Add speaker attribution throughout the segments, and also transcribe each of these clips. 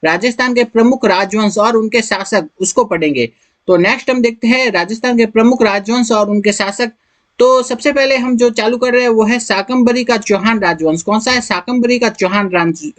Speaker 1: राजस्थान के प्रमुख राजवंश और उनके शासक, उसको पढ़ेंगे। तो नेक्स्ट हम देखते हैं राजस्थान के प्रमुख राजवंश और उनके शासक। तो सबसे पहले हम जो चालू कर रहे हैं वो है शाकंभरी का चौहान राजवंश। कौन सा है? शाकंभरी का चौहान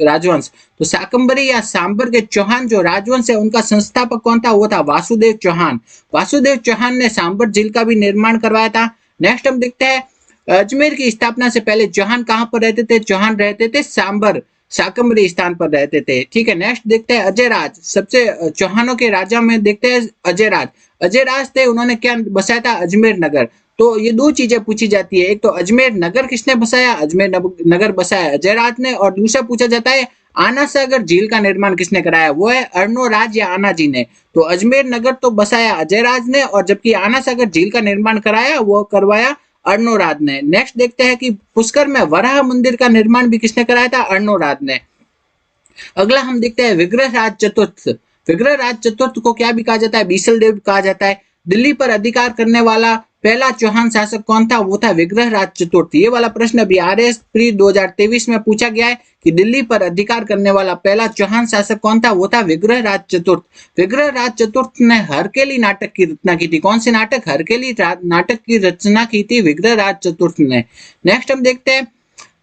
Speaker 1: राजवंश। तो शाकंभरी या सांबर के चौहान जो राजवंश है उनका संस्थापक कौन था? वो था वासुदेव चौहान। वासुदेव चौहान ने सांबर झील का भी निर्माण करवाया था। नेक्स्ट हम देखते हैं अजमेर की स्थापना से पहले चौहान कहां पर रहते थे? चौहान रहते थे सांबर शाकंभरी स्थान पर रहते थे। ठीक है, नेक्स्ट देखते हैं अजयराज। सबसे चौहानों के राजा में देखते हैं अजयराज। अजयराज थे, उन्होंने क्या बसाया था? अजमेर नगर। तो ये दो चीजें पूछी जाती है, एक तो अजमेर नगर किसने बसाया? अजमेर नगर बसाया अजयराज ने, और दूसरा पूछा जाता है आना सागर झील का निर्माण किसने कराया? वो है अर्णोराज या आना जी ने। तो अजमेर नगर तो बसाया अजयराज ने, और जबकि आना सागर झील का निर्माण कराया वो करवाया अर्णोराज ने। नेक्स्ट देखते हैं कि पुष्कर में वराह मंदिर का निर्माण भी किसने कराया था? अर्णोराज ने। अगला हम देखते हैं विग्रहराज चतुर्थ। विग्रहराज चतुर्थ को क्या भी कहा जाता है? बीसलदेव कहा जाता है। दिल्ली पर अधिकार करने वाला पहला चौहान शासक कौन था? वो था विग्रहराज चतुर्थ। ये वाला प्रश्न अभी आरएस प्री 2023 में पूछा गया है कि दिल्ली पर अधिकार करने वाला पहला चौहान शासक कौन था? वो था विग्रहराज चतुर्थ। विग्रहराज चतुर्थ ने हरकेली नाटक की रचना की थी। कौन से नाटक? हरकेली नाटक की रचना की थी विग्रहराज चतुर्थ ने। नेक्स्ट हम देखते हैं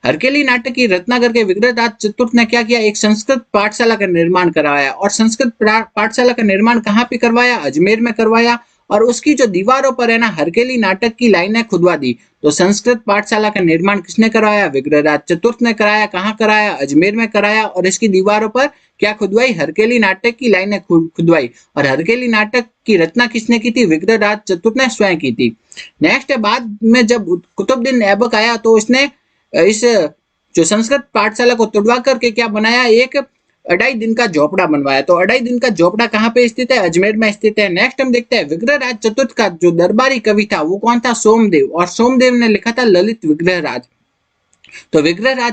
Speaker 1: हरकेली नाटक की रचना करके विग्रहराज चतुर्थ ने क्या किया? एक संस्कृत पाठशाला का निर्माण करवाया। और संस्कृत पाठशाला का निर्माण कहाँ पे करवाया? अजमेर में करवाया। और उसकी जो दीवारों पर है ना हरकेली नाटक की लाइनें खुदवा दी। तो संस्कृत पाठशाला का निर्माण किसने कराया? विग्रहराज चतुर्थ ने कराया। कहाँ कराया? अजमेर में कराया। और इसकी दीवारों पर क्या खुदवाई? हरकेली नाटक की लाइनें खुदवाई। और हरकेली नाटक की रचना किसने की थी? विग्रहराज चतुर्थ ने स्वयं की थी। नेक्स्ट बाद में जब कुतुबुद्दीन ऐबक आया तो उसने इस जो संस्कृत पाठशाला को तोड़वा करके क्या बनाया? एक 2.5 दिन का झोपड़ा बनवाया। तो 2.5 दिन का झोपड़ा कहाँ पे स्थित है? अजमेर में स्थित है। नेक्स्ट हम देखते हैं विग्रहराज चतुर्थ का जो दरबारी कवि था वो कौन था? सोमदेव। और सोमदेव ने लिखा था ललित विग्रहराज। तो विग्रहराज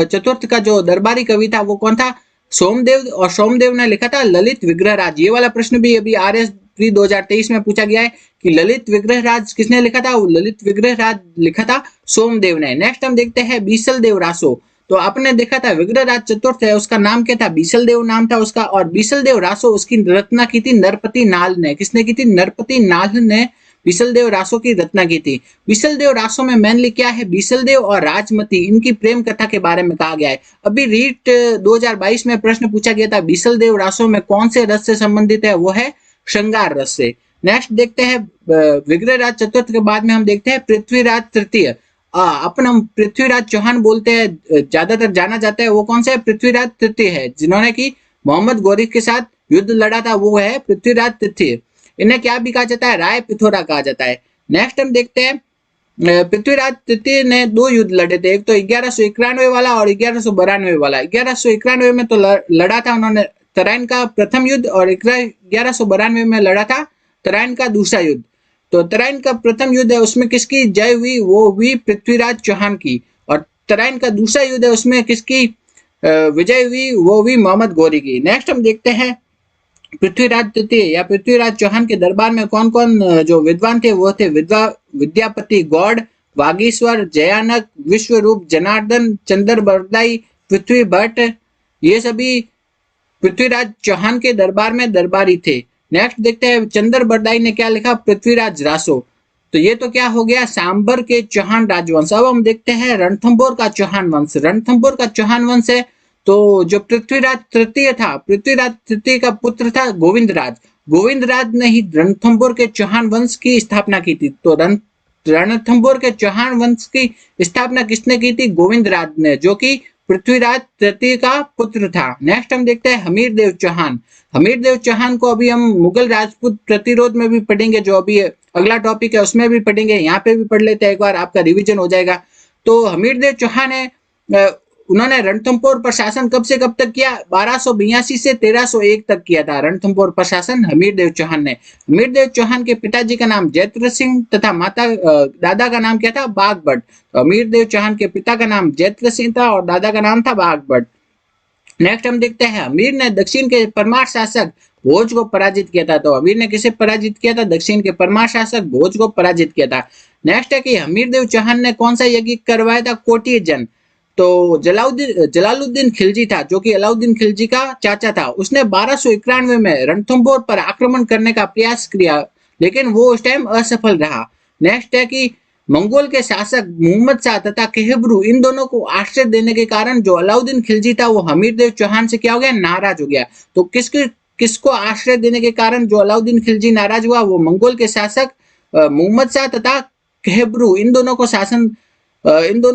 Speaker 1: चतुर्थ का जो दरबारी कवि था वो कौन था? सोमदेव। और सोमदेव ने लिखा था ललित विग्रहराज। ये वाला प्रश्न भी अभी आरएस प्री 2023 में पूछा गया है कि ललित विग्रहराज किसने लिखा था? वो ललित विग्रहराज लिखा था सोमदेव ने। नेक्स्ट हम देखते हैं बीसलदेव रासो। तो आपने देखा था विग्रहराज चतुर्थ है, उसका नाम क्या था? बीसलदेव नाम था उसका। और बीसलदेव रासो उसकी रचना की थी नरपति नाल ने। किसने की थी? नरपति नाल ने बीसलदेव रासो की रचना की थी। बीसलदेव रासो में मेनली क्या है? बीसलदेव और राजमती इनकी प्रेम कथा के बारे में कहा गया है। अभी रीट 2022 में प्रश्न पूछा गया था बीसलदेव रासो में कौन से रस से संबंधित है? वो है श्रृंगार रस से। नेक्स्ट देखते हैं विग्रहराज चतुर्थ के बाद में हम देखते हैं पृथ्वीराज तृतीय। अपन हम पृथ्वीराज चौहान बोलते हैं, ज्यादातर जाना जाता है। वो कौन सा है? पृथ्वीराज तृतीय है, जिन्होंने की मोहम्मद गौरी के साथ युद्ध लड़ा था, वो है पृथ्वीराज तृतीय। इन्हें क्या भी कहा जाता है? राय पिथौरा कहा जाता है। नेक्स्ट हम देखते हैं पृथ्वीराज तृतीय ने 2 युद्ध लड़े थे, एक तो 1191 वाला और 1192 वाला। 1191 में तो लड़ा था उन्होंने तराइन का प्रथम युद्ध, और 1192 में लड़ा था तराइन का दूसरा युद्ध। तो तराइन का प्रथम युद्ध है उसमें किसकी जय हुई? वो हुई पृथ्वीराज चौहान की। और तराइन का दूसरा युद्ध है उसमें किसकी विजय हुई? वो हुई मोहम्मद गौरी की। नेक्स्ट हम देखते हैं पृथ्वीराज तृतीय या पृथ्वीराज चौहान के दरबार में कौन कौन जो विद्वान थे? वो थे विद्यापति गौड़, वागीश्वर, जयानक, विश्वरूप, जनार्दन, चंद्र बरदाई, पृथ्वी भट्ट। ये सभी पृथ्वीराज चौहान के दरबार में दरबारी थे। नेक्स्ट देखते हैं चंद्र बरदाई ने क्या लिखा? पृथ्वीराज रासो। तो ये तो क्या हो गया? सांबर के चौहान राजवंश। अब हम देखते हैं रणथंभौर का चौहान वंश। रणथंभौर का चौहान वंश है तो जो पृथ्वीराज तृतीय था, पृथ्वीराज तृतीय का पुत्र था गोविंदराज। गोविंदराज ने ही रणथंभौर के चौहान वंश की स्थापना की थी। तो रणथंभौर के चौहान वंश की स्थापना किसने की थी? गोविंदराज ने, जो कि पृथ्वीराज तृतीय का पुत्र था। नेक्स्ट हम देखते हैं हमीरदेव चौहान। हमीरदेव चौहान को अभी हम मुगल राजपूत प्रतिरोध में भी पढ़ेंगे, जो अभी अगला टॉपिक है उसमें भी पढ़ेंगे। यहाँ पे भी पढ़ लेते हैं, एक बार आपका रिवीजन हो जाएगा। तो हमीरदेव चौहान है, उन्होंने रणथंभौर पर शासन कब से कब तक किया? 1282 से 1301 तक किया था रणथंभौर पर शासन हमीरदेव चौहान ने। हमीरदेव चौहान के पिताजी का नाम जैत्र सिंह तथा माता दादा का नाम क्या था? बाघभट्ट। तो हमीरदेव चौहान के पिता का नाम जैत्र सिंह था और दादा का नाम था बाघभट्ट। नेक्स्ट हम देखते हैं हमीर ने दक्षिण के परमार शासक भोज को पराजित किया था। तो हमीर ने किसे पराजित किया था? दक्षिण के परमार शासक भोज को पराजित किया था। नेक्स्ट है कि हमीरदेव चौहान ने कौन सा यज्ञ करवाया था? कोटियजन। तो जलालुद्दीन खिलजी था, जो कि अलाउद्दीन खिलजी का चाचा था। उसने 1291 में रणथंभौर पर आक्रमण करने का प्रयास किया, लेकिन वो उस टाइम असफल रहा। नेक्स्ट है कि मंगोल के शासक मोहम्मद शाह तथा केहबरू, इन दोनों को आश्रय देने के कारण जो अलाउद्दीन खिलजी था वो हमीरदेव चौहान से क्या हो गया, नाराज हो गया। तो किसको आश्रय देने के कारण जो अलाउद्दीन खिलजी नाराज हुआ, वो मंगोल के शासक मोहम्मद शाह तथा केहबरू, इन दोनों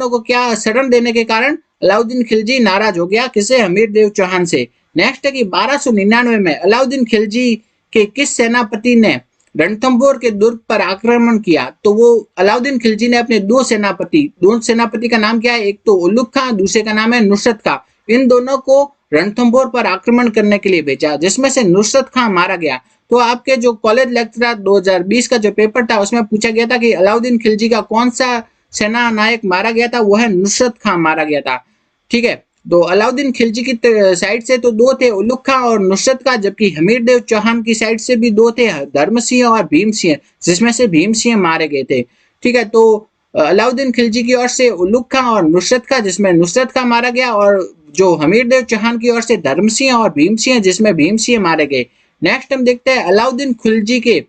Speaker 1: को क्या शरण देने के कारण अलाउद्दीन खिलजी नाराज हो गया, किसे, हमीरदेव चौहान से। नेक्स्ट है कि 1299 में अलाउद्दीन खिलजी के किस सेनापति ने रणथंभौर के दुर्ग पर आक्रमण किया? तो वो अलाउद्दीन खिलजी ने अपने दो सेनापति का नाम क्या है, एक तो उलुग खां, दूसरे का नाम है नुसरत खां। इन दोनों को रणथंभौर पर आक्रमण करने के लिए भेजा, जिसमें से नुसरत खां मारा गया। तो आपके जो कॉलेज लेक्चरर 2020 का जो पेपर था उसमें पूछा गया था कि अलाउद्दीन खिलजी का कौन सा सेना नायक मारा गया था, वो है नुसरत खां मारा गया था। ठीक है, तो अलाउद्दीन खिलजी की साइड से तो दो थे, उलुग खां और नुसरत खां, जबकि हमीरदेव चौहान की साइड से भी दो थे, धर्म सिंह और भीम सिंह, जिसमें से भीम सिंह मारे गए थे। ठीक है, तो अलाउद्दीन खिलजी की ओर से उलुग खां और नुसरत खां, जिसमें नुसरत खां मारा गया, और जो हमीरदेव चौहान की ओर से धर्म सिंह और भीम सिंह, जिसमें भीम सिंह मारे गए। नेक्स्ट हम देखते हैं अलाउद्दीन खिलजी के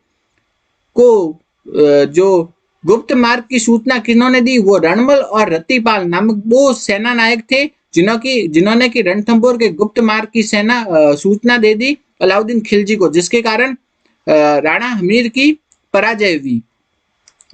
Speaker 1: को जो गुप्त मार्ग की सूचना किन्होंने दी, वो रणमल और रत्तीपाल नामक दो सेना नायक थे, जिन्होंने की रणथंभौर के गुप्त मार्ग की सूचना दे दी अलाउद्दीन खिलजी को, जिसके कारण राणा हमीर की पराजय हुई।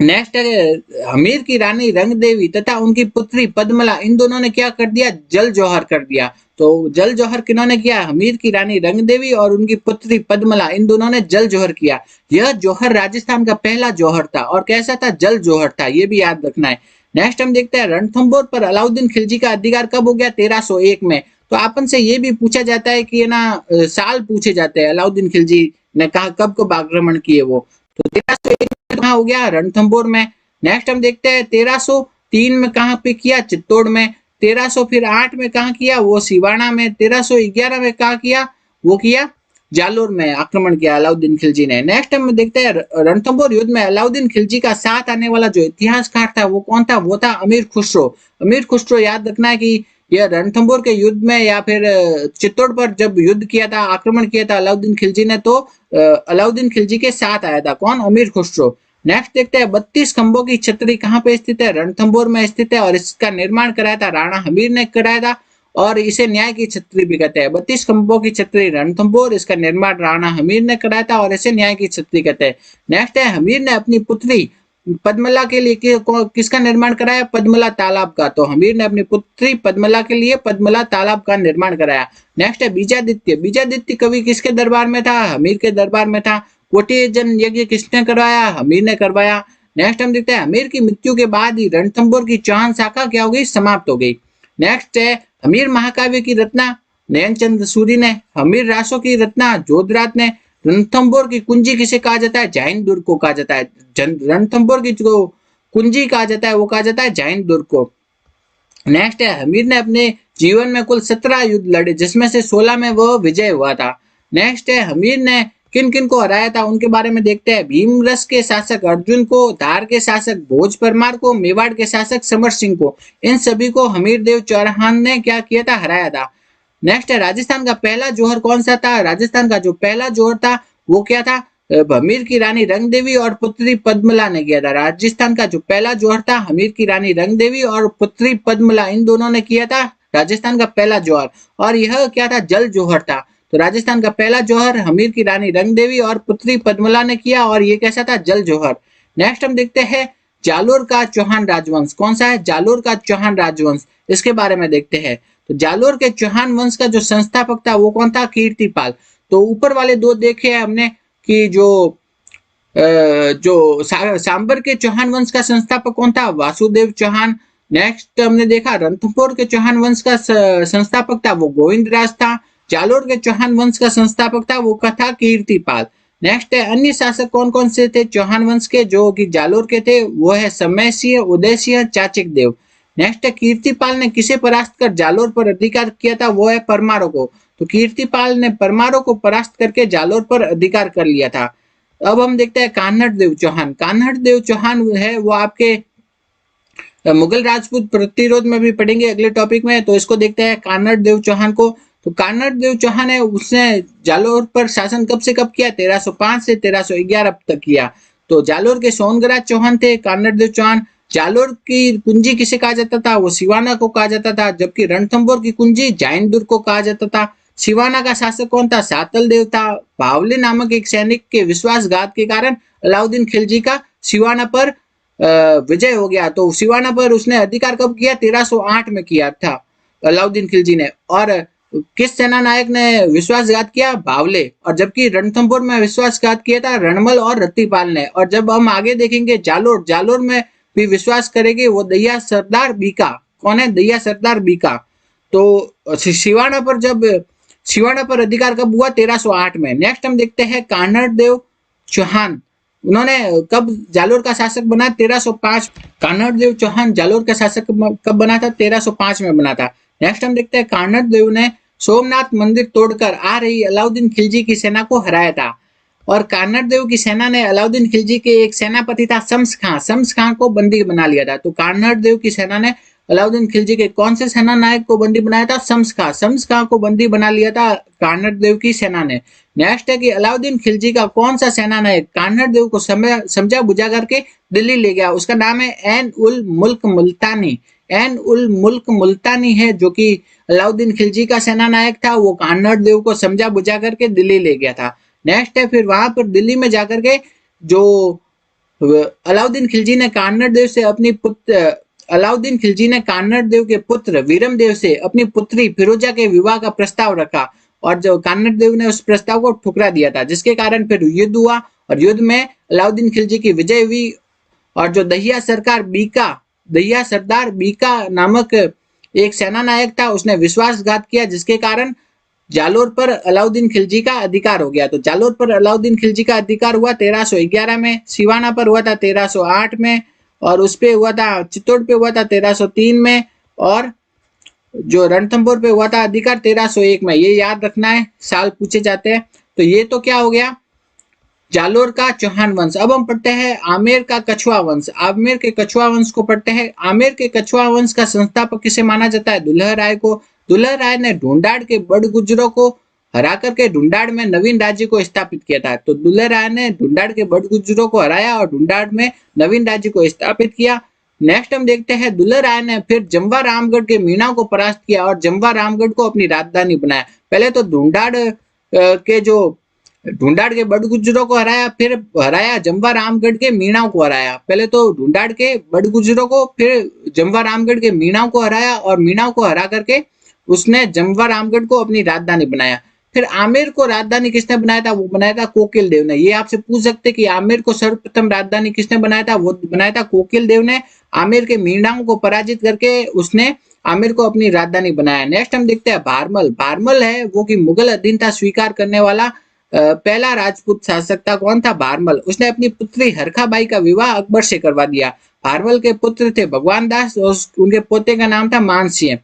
Speaker 1: नेक्स्ट है हमीर की रानी रंगदेवी तथा उनकी पुत्री पद्मला, इन दोनों ने क्या कर दिया, जल जौहर कर दिया। तो जल जौहर किन्होंने किया, हमीर की रानी रंगदेवी और उनकी पुत्री पद्मला, इन दोनों ने जल जौहर किया। यह जौहर राजस्थान का पहला जौहर था, और कैसा था, जल जौहर था, ये भी याद रखना है। नेक्स्ट हम देखते हैं रणथंभौर पर अलाउद्दीन खिलजी का अधिकार कब हो गया, 1301 में। तो अपन से ये भी पूछा जाता है कि साल पूछे जाते हैं, अलाउद्दीन खिलजी ने कहा कब कब आक्रमण किए वो, तो 1301 में कहाँ हो गया, रणथंभौर में। नेक्स्ट हम देखते हैं 1303 में कहाँ पे किया, चित्तौड़ में। 1308 में कहाँ किया, वो सिवाना में। 1311 में कहाँ किया, वो किया जालोर में, आक्रमण किया अलाउद्दीन खिलजी ने। नेक्स्ट हम देखते हैं रणथंभौर युद्ध में अलाउद्दीन खिलजी का साथ आने वाला जो इतिहासकार था वो कौन था, वो था अमीर खुसरो। अमीर खुसरो याद रखना है कि यह रणथंभौर के युद्ध में या फिर चित्तौड़ पर जब युद्ध किया था, आक्रमण किया था अलाउद्दीन खिलजी ने, तो अलाउद्दीन खिलजी के साथ आया था, कौन, अमीर खुसरो। नेक्स्ट देखते हैं 32 खंभों की छतरी कहाँ पे स्थित है, रणथंभौर में स्थित है, और इसका निर्माण कराया था राणा हमीर ने कराया था, और इसे न्याय की छतरी भी कहते हैं। 32 खंभों की छतरी रणथंभौर, इसका निर्माण राणा हमीर ने कराया था, और इसे न्याय की छतरी कहते हैं। नेक्स्ट है हमीर ने अपनी पुत्री पद्मला के लिए किसका निर्माण कराया, पद्मला तालाब का। तो हमीर ने अपनी पुत्री पद्मला के लिए पद्मला तालाब का निर्माण कराया। नेक्स्ट है बीजादित्य। बीजादित्य कवि किसके दरबार में था, हमीर के दरबार में था। कोटि जन यज्ञ किसने करवाया, हमीर ने करवाया। नेक्स्ट हम देखते हैं हमीर की मृत्यु के बाद ही रणथंभौर की चौहान शाखा क्या हो गई, समाप्त हो गई। नेक्स्ट है हमीर महाकाव्य की रचना नयनचंद सूरी ने। हमीर रासों की रचना जोधराज ने। रणथंभौर की कुंजी किसे कहा जाता है, जैन दुर्ग को कहा जाता है। रणथंभौर की जो कुंजी कहा जाता है वो कहा जाता है जैन दुर्ग को। नेक्स्ट है हमीर ने अपने जीवन में कुल 17 युद्ध लड़े, जिसमें से 16 में वह विजय हुआ था। नेक्स्ट है हमीर ने किन किन को हराया था, उनके बारे में देखते हैं। भीमरस के शासक अर्जुन को, धार के शासक भोज परमार को, मेवाड़ के शासक समर सिंह को, इन सभी को हमीरदेव चौहान ने क्या किया था, हराया था। नेक्स्ट है राजस्थान का पहला जौहर कौन सा था, राजस्थान का जो पहला जौहर था वो क्या था, हमीर की रानी रंगदेवी और पुत्री पद्मला ने किया था। राजस्थान का जो पहला जौहर था, हमीर की रानी रंगदेवी और पुत्री पद्मला, इन दोनों ने किया था राजस्थान का पहला जौहर, और यह क्या था, जल जौहर था। तो राजस्थान का पहला जौहर हमीर की रानी रंगदेवी और पुत्री पद्मला ने किया, और ये कैसा था, जल जौहर। नेक्स्ट हम देखते हैं जालोर का चौहान राजवंश, कौन सा है, जालोर का चौहान राजवंश, इसके बारे में देखते हैं। तो जालोर के चौहान वंश का जो संस्थापक था वो कौन था, कीर्तिपाल। तो ऊपर वाले दो देखे हमने कि जो सांबर के चौहान वंश का संस्थापक कौन था, वासुदेव चौहान। नेक्स्ट हमने देखा रणथंभौर के चौहान वंश का संस्थापक था वो गोविंद राज था। जालोर के चौहान वंश का संस्थापक था वो था कीर्तिपाल। नेक्स्ट है अन्य शासक कौन कौन से थे चौहान वंश के, जो कि जालोर के थे, वो है समय सिंह, उदय सिंह, चाचिक देव। नेक्स्ट है कीर्तिपाल ने किसे परास्त कर जालोर पर अधिकार किया था, वो है परमारों को। तो कीर्तिपाल ने परमारों को परास्त करके जालोर पर अधिकार कर लिया था। अब हम देखते हैं कान्हड़ देव चौहान। कान्हड़ देव चौहान है वो आपके मुगल राजपूत प्रतिरोध में भी पढ़ेंगे अगले टॉपिक में। तो इसको देखते हैं कानड़ देव चौहान को। तो कानड़ देव चौहान है, उसने जालोर पर शासन कब से कब किया? 1305 से 1311 तक किया। तो जालोर के सोनगराज चौहान थे कानड़ देव चौहान। जालोर की कुंजी किसे कहा जाता था? वो सिवाना को कहा जाता था। जबकि रणथंभौर की कुंजी जैन को कहा जाता था। सिवाना का शासक कौन था? सातल देव था। बावली नामक एक सैनिक के विश्वासघात के कारण अलाउद्दीन खिलजी का सिवाना पर विजय हो गया। तो सिवाना पर उसने अधिकार कब किया? 1308 में किया था अलाउद्दीन खिलजी ने। और किस सेना नायक ने विश्वासघात किया? बावले। और जबकि रणथंभौर में विश्वासघात किया था रणमल और रत्तीपाल ने। और जब हम आगे देखेंगे जालोर में भी विश्वास करेंगे वो दैया सरदार बीका। कौन है? दैया सरदार बीका। तो सिवाना पर अधिकार कब हुआ? 1308 में। नेक्स्ट हम देखते हैं कान्हड़ देव चौहान। उन्होंने कब जालोर का शासक बना? 1305। कान्हड़ देव चौहान जालोर का शासक कब बना था? 1305 में बना था। नेक्स्ट हम देखते हैं कान्हड़ देव ने सोमनाथ मंदिर तोड़कर आ रही अलाउद्दीन खिलजी की सेना को हराया था। और कान्हड़ देव की सेना ने अलाउद्दीन खिलजी के एक सेनापति था शम्स खां को बंदी बना लिया था। तो कान्हड़ देव की सेना ने अलाउद्दीन खिलजी के कौन से सेना नायक को बंदी बनाया था? शम्स खां को बंदी बना लिया था कान्हड़ देव की सेना ने। नेक्स्ट है कि अलाउद्दीन खिलजी का कौन सा सेना नायक कान्हड़ देव को समझा बुझा करके दिल्ली ले गया? उसका नाम है ऐन उल मुल्क मुल्तानी। ऐन उल मुल्क मुल्तानी है जो कि अलाउद्दीन खिलजी का सेना नायक था। वो कान्हड़ देव को समझा बुझा करके दिल्ली ले गया था। नेक्स्ट है फिर वहां पर दिल्ली में जाकर के जो अलाउद्दीन खिलजी ने कान्हड़ देव से अलाउद्दीन खिलजी ने कान्हड़ देव के पुत्र वीरम देव से अपनी पुत्री फिरोजा के विवाह का प्रस्ताव रखा। और जो कान्हड़ देव ने उस प्रस्ताव को ठुकरा दिया था, जिसके कारण फिर युद्ध हुआ। और युद्ध में अलाउद्दीन खिलजी की विजय हुई। और जो दैया सरदार बीका नामक एक सेना नायक था, उसने विश्वासघात किया, जिसके कारण जालोर पर अलाउद्दीन खिलजी का अधिकार हो गया। तो जालोर पर अलाउद्दीन खिलजी का अधिकार हुआ 1311 में। सिवाना पर हुआ था 1308 में। और उस पे हुआ था चित्तौड़ पे हुआ था 1303 में। और जो रणथंभौर पे हुआ था अधिकार 1301 में। ये याद रखना है, साल पूछे जाते हैं। तो ये तो क्या हो गया? जालोर का चौहान वंश। अब हम पढ़ते हैं आमेर का कछुआ वंश। आमेर के कछुआ वंश को पढ़ते हैं। आमेर के कछुआ वंश का संस्थापक किसे माना जाता है? दुल्ह राय को। दुल्ह राय ने ढूंढाड़ के बड़गुजरों को हरा करके ढूंढाड़ में नवीन राज्य को स्थापित किया था। तो दुल्ह राय ने ढूंढाड़ के बड़गुजरों को हराया और ढूंढाड़ में नवीन राज्य को स्थापित किया। नेक्स्ट हम देखते हैं दुल्ह राय ने फिर जमवा रामगढ़ के मीणा को परास्त किया और जमवा रामगढ़ को अपनी राजधानी बनाया। पहले तो ढूंढाड़ के बड़गुजरों को हराया, फिर हराया जमवा रामगढ़ के मीणाओं को हराया। पहले तो ढूंढाड़ के बड़गुजरों को, फिर जमवा रामगढ़ के मीणाओं को हराया और मीणाओं को हरा करके उसने जमवा रामगढ़ को अपनी राजधानी बनाया। फिर आमेर को राजधानी किसने बनाया था? वो बनाया था कोकिल देव ने। ये आपसे पूछ सकते कि आमेर को सर्वप्रथम राजधानी किसने बनाया था? वो बनाया था कोकिल देव ने। आमेर के मीणाओं को पराजित करके उसने आमेर को अपनी राजधानी बनाया। नेक्स्ट हम देखते हैं भारमल। भारमल है वो कि मुगल अधीनता स्वीकार करने वाला पहला राजपूत शासक था। कौन था? भारमल। उसने अपनी पुत्री हरखाबाई का विवाह अकबर से करवा दिया। भारमल के पुत्र थे भगवान दास और उनके पोते का नाम था मानसिंह।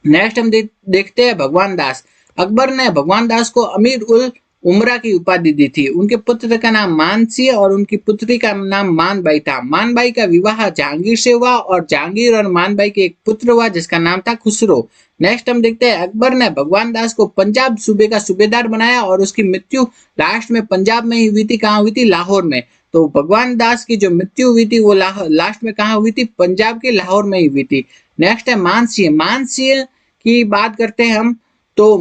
Speaker 1: नेक्स्ट हम देखते हैं भगवान दास। अकबर ने भगवान दास को अमीर उल उमरा की उपाधि दी थी। उनके पुत्र का नाम मानसिंह और उनकी पुत्री का नाम मानबाई था। मानबाई का विवाह जहांगीर से हुआ और जहांगीर और मानबाई के एक पुत्र हुआ जिसका नाम था खुसरो। नेक्स्ट हम देखते हैं अकबर ने भगवान दास को पंजाब सूबे का सूबेदार बनाया और उसकी मृत्यु लास्ट में पंजाब में ही हुई थी। कहाँ हुई थी? लाहौर में। तो भगवान दास की जो मृत्यु हुई थी वो लास्ट में कहाँ हुई थी? पंजाब के लाहौर में ही हुई थी। नेक्स्ट है मानसिंह। मानसिंह की बात करते हैं हम। तो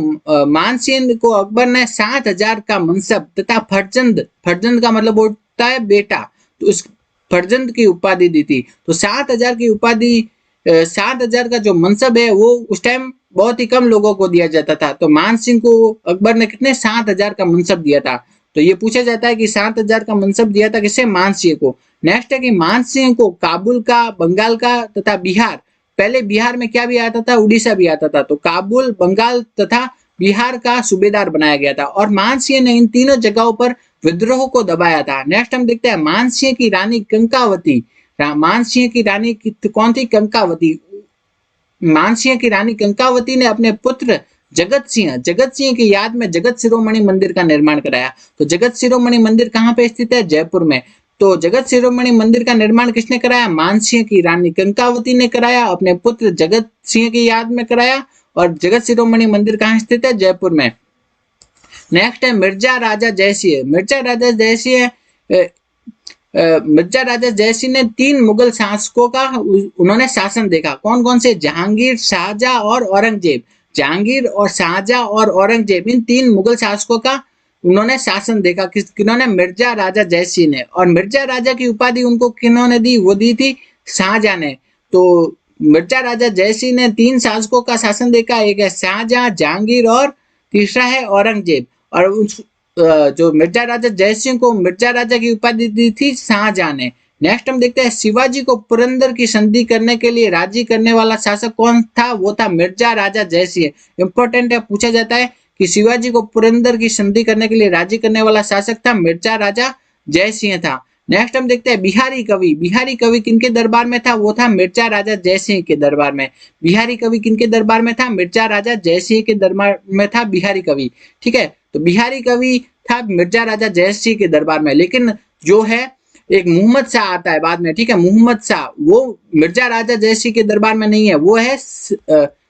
Speaker 1: मानसिंह को अकबर ने 7,000 का मनसब तथा फर्जंद का मतलब होता है बेटा, तो उस फर्जंद की उपाधि दी थी। तो 7,000 की उपाधि 7,000 का जो मनसब है वो उस टाइम बहुत ही कम लोगों को दिया जाता था। तो मानसिंह को अकबर ने कितने 7,000 का मनसब दिया था। तो ये पूछा जाता है कि 7,000 का मनसब दिया था किसे? मानसिंह को। नेक्स्ट है कि मानसिंह को काबुल का, बंगाल का तथा बिहार, पहले बिहार में क्या भी आता था? उड़ीसा भी आता था। तो काबुल, बंगाल तथा बिहार का सूबेदार बनाया गया था और मानसिंह ने इन तीनों जगहों पर विद्रोह को दबाया था। नेक्स्ट हम देखते हैं मानसिंह की रानी कंकावती। मानसिंह की रानी कौन थी? कंकावती। मानसिंह की रानी कंकावती ने अपने पुत्र जगत सिंह की याद में जगत शिरोमणि मंदिर का निर्माण कराया। तो जगत शिरोमणि मंदिर कहाँ पे स्थित है? जयपुर में। तो जगत शिरोमणि मंदिर का निर्माण किसने कराया? मानसिंह की रानी कंकावती ने कराया, अपने पुत्र जगत सिंह की याद में कराया। और जगत शिरोमणि मंदिर कहाँ स्थित है? जयपुर में। नेक्स्ट है मिर्जा राजा जयसिंह। मिर्जा राजा जयसिंह ने 3 मुगल शासकों का उन्होंने शासन देखा। कौन कौन से? जहांगीर, शाहजहां और औरंगजेब। जहांगीर और शाहजहां और औरंगजेब, इन 3 मुगल शासकों का उन्होंने शासन देखा। किन्होंने? मिर्जा राजा जयसिंह ने। और मिर्जा राजा की उपाधि उनको किन्होंने दी? वो दी थी शाहजहां ने। तो मिर्जा राजा जयसिंह ने 3 शासकों का शासन देखा, एक है शाहजहां, जहांगीर और तीसरा है औरंगजेब। और उस जो मिर्जा राजा जयसिंह को मिर्जा राजा की उपाधि दी थी शाहजहां ने। नेक्स्ट हम देखते हैं शिवाजी को पुरंदर की संधि करने के लिए राजी करने वाला शासक कौन था? वो था मिर्जा राजा जयसिंह। इंपॉर्टेंट है, पूछा जाता है कि शिवाजी को पुरंदर की संधि करने के लिए राजी करने वाला शासक था मिर्जा राजा जयसिंह था। नेक्स्ट हम देखते हैं बिहारी कवि। बिहारी कवि किनके दरबार में था? वो था मिर्जा राजा जयसिंह के दरबार में। बिहारी कवि किनके दरबार में था? मिर्जा राजा जयसिंह के दरबार में था बिहारी कवि। ठीक है, तो बिहारी कवि था मिर्जा राजा जयसिंह के दरबार में। लेकिन जो है एक मोहम्मद शाह आता है बाद में, ठीक है, मोहम्मद शाह, वो मिर्जा राजा जयसिंह के दरबार में नहीं है, वो है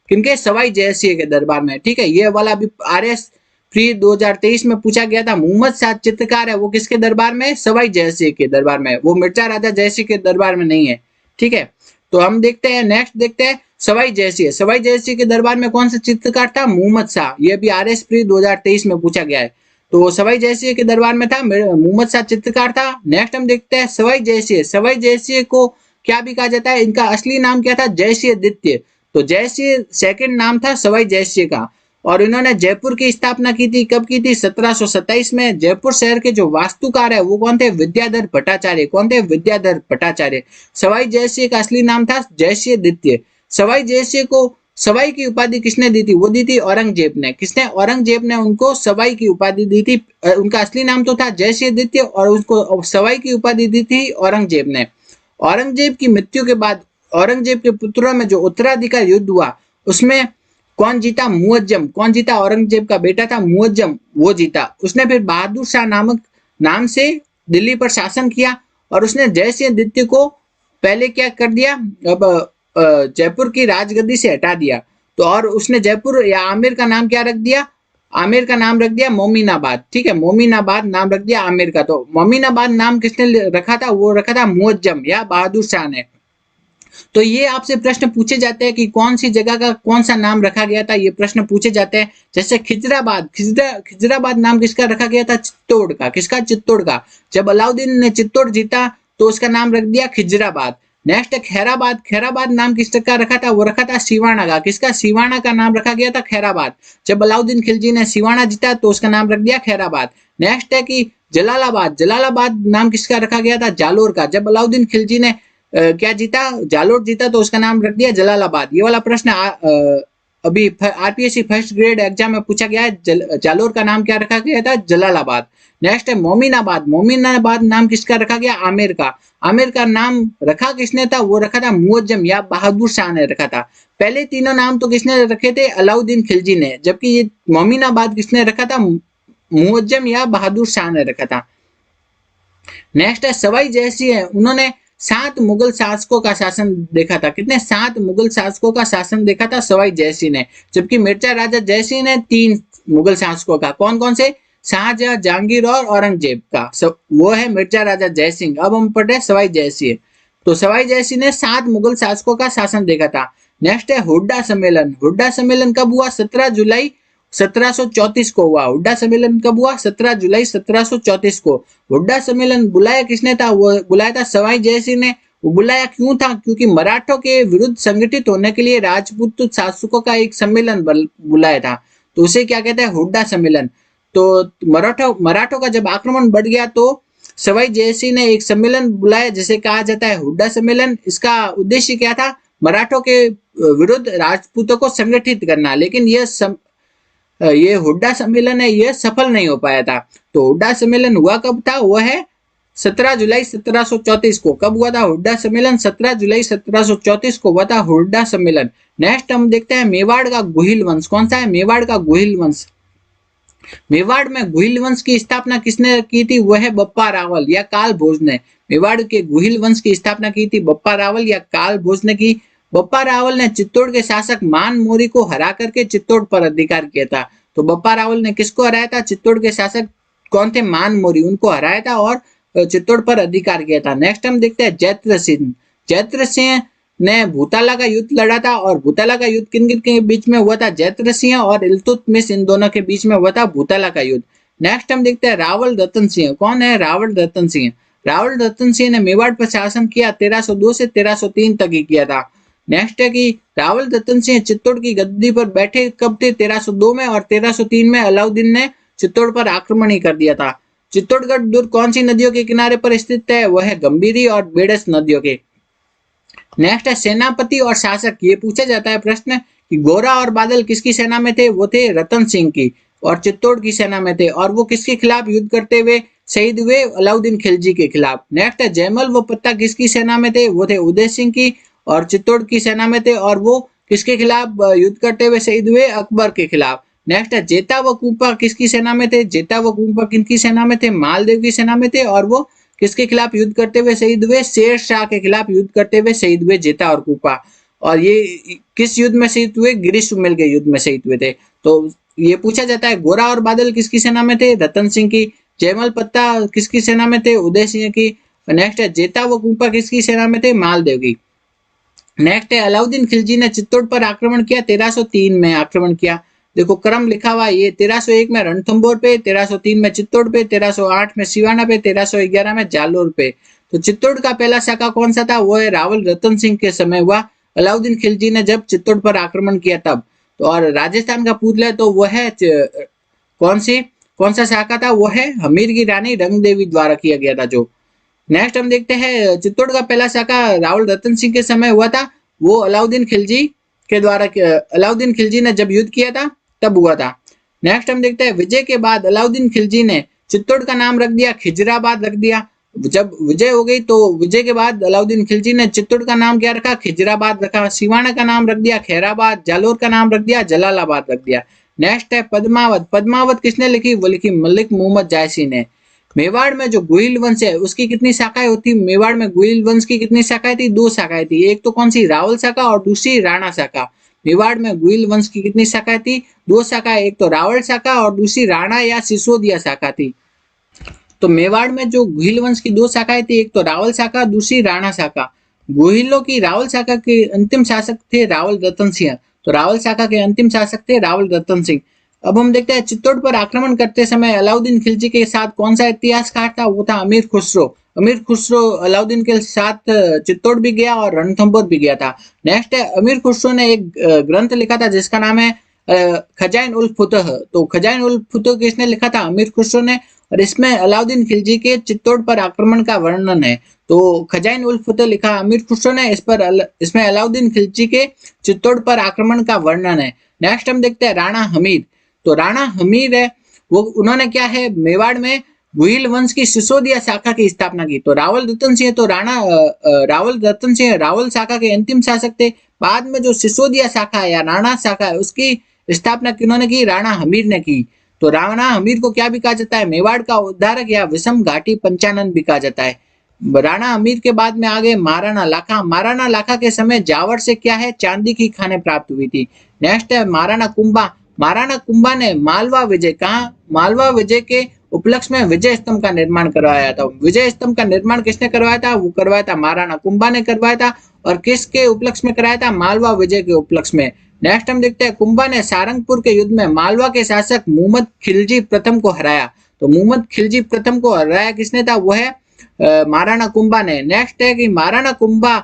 Speaker 1: किनके? सवाई जयसिंह के दरबार में। ठीक है, ये वाला अभी RS प्री 2023 में पूछा गया था। मोहम्मद शाह चित्रकार है, वो किसके दरबार में? सवाई जयसिंह के दरबार में। वो मिर्जा राजा जयसिंह के दरबार में नहीं है। ठीक है, तो हम देखते हैं, नेक्स्ट देखते हैं सवाई जयसिंह। सवाई जयसिंह के दरबार में कौन सा चित्रकार था? मोहम्मद शाह। ये भी RS प्री 2023 में पूछा गया है। तो सवाई जयसिंह के दरबार में था, मोहम्मद शाह चित्रकार था। नेक्स्ट हम देखते हैं सवाई जयसिंह। सवाई जयसिंह को क्या भी कहा जाता है? इनका असली नाम क्या था? जयसिंह द्वितीय। तो जयसिंह सेकंड नाम था सवाई जयसिंह का। और इन्होंने जयपुर की स्थापना की थी, कब की थी? 1727 में। जयपुर शहर के जो वास्तुकार है वो कौन थे? विद्याधर भट्टाचार्य। कौन थे? विद्याधर भट्टाचार्य। सवाई जयसिंह का असली नाम था जयसिंह द्वितीय। सवाई जयसिंह को सवाई की उपाधि किसने दी थी? वो दी थी औरंगजेब ने। किसने? औरंगजेब ने उनको सवाई की उपाधि दी थी। उनका असली नाम तो था जयसिंह द्वितीय और उसको सवाई की उपाधि दी थी औरंगजेब ने। औरंगजेब की मृत्यु के बाद औरंगजेब के पुत्रों में जो उत्तराधिकार युद्ध हुआ उसमें कौन जीता? मुअज्जम। कौन जीता? औरंगजेब का बेटा था मुअज्जम, वो जीता। उसने फिर बहादुर शाह नामक नाम से दिल्ली पर शासन किया और उसने जयसिंह द्वितीय को पहले क्या कर दिया? अब जयपुर की राजगद्दी से हटा दिया। तो और उसने जयपुर या आमेर का नाम क्या रख दिया? आमेर का नाम रख दिया मोमिनाबाद। ठीक है, मोमिनाबाद नाम रख दिया आमेर का। तो मोमिनाबाद नाम किसने रखा था? वो रखा था मुअज्जम या बहादुर शाह ने। तो ये आपसे प्रश्न पूछे जाते हैं कि कौन सी जगह का कौन सा नाम रखा गया था, ये प्रश्न पूछे जाते हैं। जैसे खिजराबाद, खिजराबाद नाम किसका रखा गया था? चित्तौड़ का। किसका? चित्तौड़ का। जब अलाउद्दीन ने चित्तौड़ जीता तो उसका नाम रख दिया खिजराबाद। नेक्स्ट है खैराबाद। खैराबाद नाम किसका रखा था? वो रखा था सिवाना का। किसका? सिवाना का नाम रखा गया था खैराबाद। जब अलाउद्दीन खिलजी ने सिवाना जीता तो उसका नाम रख दिया खैराबाद। नेक्स्ट है कि जलालाबाद। जलालाबाद नाम किसका रखा गया था? जालोर का। जब अलाउद्दीन खिलजी ने क्या जीता? जालोर जीता तो उसका नाम रख दिया जलालाबाद। ये वाला प्रश्न अभी RPSC फर्स्ट ग्रेड एग्जाम में पूछा गया है। जालोर का नाम क्या रखा गया था? जलालाबाद। नेक्स्ट है मोमिनाबाद। मोमिनाबाद नाम किसका रखा गया? आमेर का। आमेर का नाम रखा किसने था? वो रखा था मुअज्जम या बहादुर शाह ने रखा था। पहले तीनों नाम तो किसने रखे थे? अलाउद्दीन खिलजी ने। जबकि ये मोमिनाबाद किसने रखा था? मुअज्जम या बहादुर शाह ने रखा था। नेक्स्ट है सवाई जयसिंह है, उन्होंने 7 मुगल शासकों का शासन देखा था। कितने? 7 मुगल शासकों का शासन देखा था सवाई जयसिंह ने। जबकि मिर्जा राजा जयसिंह ने 3 मुगल शासकों का। कौन कौन से? शाहजहां, जहांगीर और औरंगजेब का। वो है मिर्जा राजा जयसिंह। अब हम पढ़ रहे सवाई जयसिंह। तो सवाई जयसिंह ने 7 मुगल शासकों का शासन देखा था। नेक्स्ट है हुड्डा सम्मेलन। हुड्डा सम्मेलन कब हुआ? 17 जुलाई 1734 को हुआ। हुड्डा सम्मेलन कब हुआ? 17 जुलाई 1734 को। हुड्डा सम्मेलन बुलाया किसने था? वो बुलाया था सवाई जयसिंह ने। वो बुलाया क्यों था? क्योंकि मराठों के विरुद्ध संगठित होने के लिए राजपूत शासकों का एक सम्मेलन बुलाया था। तो उसे क्या कहते हैं? हुड्डा सम्मेलन। तो मराठों का जब आक्रमण बढ़ गया तो सवाई जयसिंह ने एक सम्मेलन बुलाया जिसे कहा जाता है हुड्डा सम्मेलन। इसका उद्देश्य क्या था? मराठों के विरुद्ध राजपूतों को संगठित करना। लेकिन ये हुड्डा सम्मेलन है, ये सफल नहीं हो पाया था। तो हुड्डा सम्मेलन हुआ कब था? वो है 17 जुलाई 1734 को। कब हुआ था हुड्डा सम्मेलन? 17 जुलाई 1734 को हुआ था हुड्डा सम्मेलन। नेक्स्ट हम देखते हैं मेवाड़ का गोहिल वंश। कौन सा है? मेवाड़ का गोहिल वंश। मेवाड़ में गुहिल वंश की स्थापना किसने की थी? वह है बप्पा रावल या काल भोज ने। मेवाड़ के गुहिल वंश की स्थापना की थी बप्पा रावल या काल भोज ने की। बप्पा रावल ने चित्तौड़ के शासक मान मोरी को हरा करके चित्तौड़ पर अधिकार किया था। तो बप्पा रावल ने किसको हराया था? चित्तौड़ के शासक कौन थे? मान मोरी, उनको हराया था और चित्तौड़ पर अधिकार किया था। नेक्स्ट हम देखते हैं जैत्र सिंह। जैत्र सिंह ने भूताला का युद्ध लड़ा था और भूताला का युद्ध किन किन के बीच में हुआ था? जैत्र सिंह और इल्तुतमिश, इन दोनों के बीच में हुआ था भूताला का युद्ध। नेक्स्ट हम देखते हैं रावल रतन सिंह। कौन है रावल रतन सिंह? रावल रतन सिंह ने मेवाड़ पर शासन किया 1302 से 1303 तक ही किया था। नेक्स्ट है कि रावल रतन सिंह चित्तौड़ की गद्दी पर बैठे कब थे? 1302 में, और 1303 में अलाउद्दीन ने चित्तौड़ पर आक्रमण ही कर दिया था। चित्तौड़गढ़ दुर्ग कौन सी नदियों के किनारे पर स्थित है? वह है गंभीरी और बेडस नदियों के। नेक्स्ट है सेनापति और शासक। ये पूछा जाता है प्रश्न कि गोरा और बादल किसकी सेना में थे? वो थे रतन सिंह की और चित्तौड़ की सेना में थे, और वो किसके खिलाफ युद्ध करते हुए शहीद हुए? अलाउद्दीन खिलजी के खिलाफ। नेक्स्ट है जयमल व पत्ता किसकी सेना में थे? वो थे उदय सिंह की और चित्तौड़ की सेना में थे, और वो किसके खिलाफ युद्ध करते हुए शहीद हुए? अकबर के खिलाफ। नेक्स्ट है जेता व कूपा किसकी सेना में थे? जेता व कूपा किनकी सेना में थे? मालदेव की सेना में थे, और वो किसके खिलाफ युद्ध करते हुए शहीद हुए? शेर शाह के खिलाफ युद्ध करते हुए शहीद हुए जेता और कूपा। और ये किस युद्ध में शहीद हुए? गिरिशुमेल के युद्ध में शहीद हुए थे। तो ये पूछा जाता है गोरा और बादल किसकी सेना में थे? रतन सिंह की। जयमल पत्ता किसकी सेना में थे? उदय सिंह की। नेक्स्ट है जेता व कूपा किसकी सेना में थे? मालदेव की। नेक्स्ट है अलाउद्दीन खिलजी ने चित्तौड़ पर आक्रमण किया 1303 में आक्रमण किया। देखो क्रम लिखा हुआ ये 1301 में रणथंभौर पे, 1303 में चित्तौड़ पे, 1308 में सिवाना पे, 1311 में जालोर पे। तो चित्तौड़ का पहला शाखा कौन सा था? वो है रावल रतन सिंह के समय हुआ। अलाउद्दीन खिलजी ने जब चित्तौड़ पर आक्रमण किया तब। तो और राजस्थान का पूछ ले तो वह है कौन सा शाखा था? वो है हमीर की रानी रंग देवी द्वारा किया गया था जो। नेक्स्ट हम देखते हैं चित्तौड़ का पहला शाखा रावल रतन सिंह के समय हुआ था। वो अलाउद्दीन खिलजी के द्वारा अलाउद्दीन खिलजी ने जब युद्ध किया था तब हुआ था। नेक्स्ट हम देखते हैं विजय के बाद अलाउद्दीन खिलजी ने चित्तौड़ का नाम रख दिया खिजराबाद रख दिया। जब विजय हो गई तो विजय के बाद अलाउद्दीन खिलजी ने चित्तौड़ का नाम क्या रखा? खिजराबाद रखा। सिवाना का नाम रख दिया खैराबाद। जालोर का नाम रख दिया जलालाबाद रख दिया। नेक्स्ट है पद्मावत। पद्मावत किसने लिखी? वो लिखी मलिक मोहम्मद जायसी ने। मेवाड़ में जो गुहिल वंश है उसकी कितनी शाखाएं होती? मेवाड़ में गुहिल वंश की कितनी शाखाएं थी? 2 शाखाएं थी। एक तो कौन सी? रावल शाखा और दूसरी राणा शाखा। मेवाड़ में गुहिल वंश की कितनी शाखाएं थी? 2 शाखाएं, एक तो रावल शाखा और दूसरी राणा या सिसोदिया शाखा थी। तो मेवाड़ में जो गुहिल वंश की 2 शाखाएं थी, एक तो रावल शाखा, दूसरी राणा शाखा। गुहिलों की रावल शाखा के अंतिम शासक थे रावल रतन सिंह। तो रावल शाखा के अंतिम शासक थे रावल रतन सिंह। अब हम देखते हैं चित्तौड़ पर आक्रमण करते समय अलाउद्दीन खिलजी के साथ कौन सा इतिहासकार था? वो था अमीर खुसरो। अमीर खुसरो अलाउद्दीन के साथ चित्तौड़ भी गया और रणथंभौर भी गया था। नेक्स्ट है अमीर खुसरो ने एक ग्रंथ लिखा था जिसका नाम है खजाइन उल फुतह। तो खजाइन उल फुतह किसने लिखा था? अमीर खुसरो ने, और इसमें अलाउद्दीन खिलजी के चित्तौड़ पर आक्रमण का वर्णन है। तो खजाइन उल फुतह लिखा अमीर खुसरो ने, इसमें अलाउद्दीन खिलजी के चित्तौड़ पर आक्रमण का वर्णन है। नेक्स्ट हम देखते हैं राणा हमीद। तो राणा हमीद है वो, उन्होंने क्या है मेवाड़ में गुहिल वंश की सिसोदिया शाखा की स्थापना की। तो रावल रतन सिंह तो रावल रतन सिंह रावल शाखा के अंतिम शासक थे। बाद में जो सिसोदिया शाखा है या राणा शाखा है उसकी स्थापना किन्होंने की? राणा हमीर ने की। तो राणा हमीर को क्या भी कहा जाता है? मेवाड़ का उद्धारक या विषम घाटी पंचानन भी कहा जाता है। राणा हमीर के बाद में आगे महाराणा लाखा। महाराणा लाखा के समय जावर से क्या है? चांदी की खानें प्राप्त हुई थी। नेक्स्ट है महाराणा कुंभा। महाराणा कुंभा ने मालवा विजय मालवा विजय के उपलक्ष्य में विजय स्तंभ का निर्माण करवाया था। विजय स्तंभ का निर्माण किसने करवाया था? वो करवाया था महाराणा कुंभा ने करवाया था। और किसके उपलक्ष्य में कराया था? मालवा विजय के उपलक्ष्य में। नेक्स्ट हम देखते हैं कुंभा ने सारंगपुर के युद्ध में मालवा के शासक मुहम्मद खिलजी प्रथम को हराया। तो मुहम्मद खिलजी प्रथम को हराया किसने था? वो है महाराणा कुंभा ने। नेक्स्ट है कि महाराणा कुंभा